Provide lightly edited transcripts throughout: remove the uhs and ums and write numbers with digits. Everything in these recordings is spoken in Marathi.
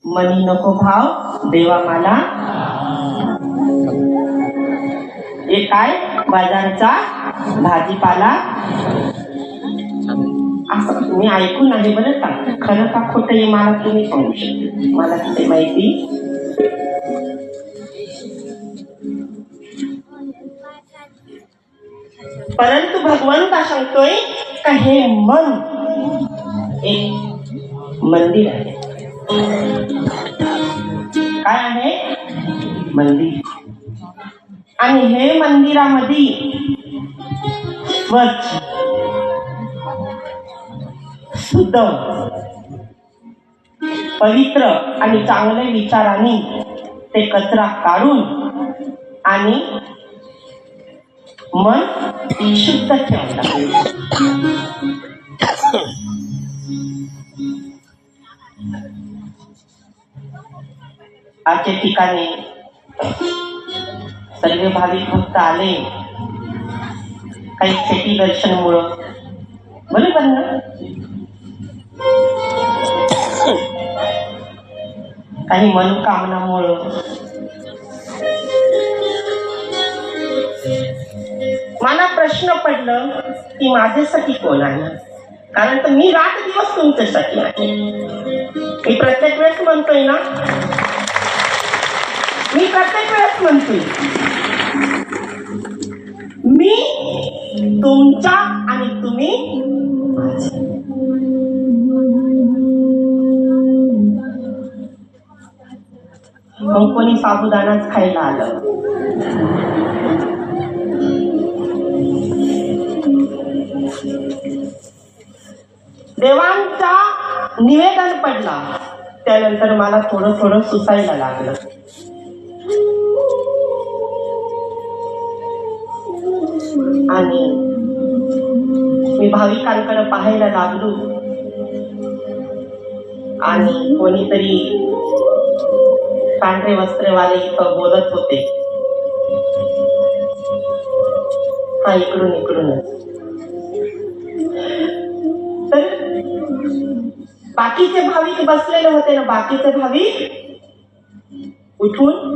मनी नको भाव देवा मला। हे काय बाजारचा भाजीपाला असं तुम्ही ऐकून आहे बरं का, खरं का खोटं हे मला तुम्ही सांगू शकता, मला ते माहिती। परंतु भगवान का सांगतोय का हे मन एक मंदिर आहे। काय आहे? मंदिर। आणि हे मंदिरामध्ये स्वच्छ शुद्ध पवित्र आणि चांगले विचारांनी ते कचरा काढून आणि मन शुद्ध ठेवलं। आजच्या ठिकाणी सर्व भाविक भक्त आले काही शेती दर्शनमुळं, बरोबर ना? काही मनोकामनामुळं। मला प्रश्न पडलं की माझ्यासाठी कोण आहे, कारण तर मी रात दिवस तुमच्यासाठी आहे। मी प्रत्येक वेळेस म्हणतोय ना, मी प्रत्येक वेळेस म्हणतोय मी तुमचा आणि तुम्ही माझे। मग कोणी साबुदाणाच खायला आलं, देवांचा निवेदन पडला, त्यानंतर मला थोडं थोडं सुचायला लागलं। आणि मी भाविकांकडे पाहायला लागलो आणि कोणीतरी पांढरे वस्त्रवाले इथं बोलत होते, हा इकडून इकडूनच। तर बाकीचे भाविक बसलेले होते ना, बाकीचे भाविक उठून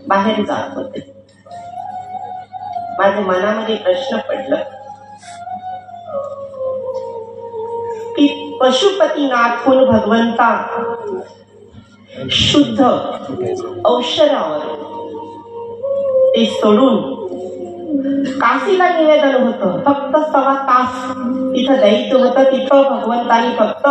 बाहेर जात होते। माझ्या मनामध्ये प्रश्न पडला की पशुपतीनाथून भगवंता शुद्ध औषधावर ते सोडून काशीला निवेदन होतं, फक्त 1.25 तास तिथं द्यायचं होतं। तिथं भगवंतानी फक्त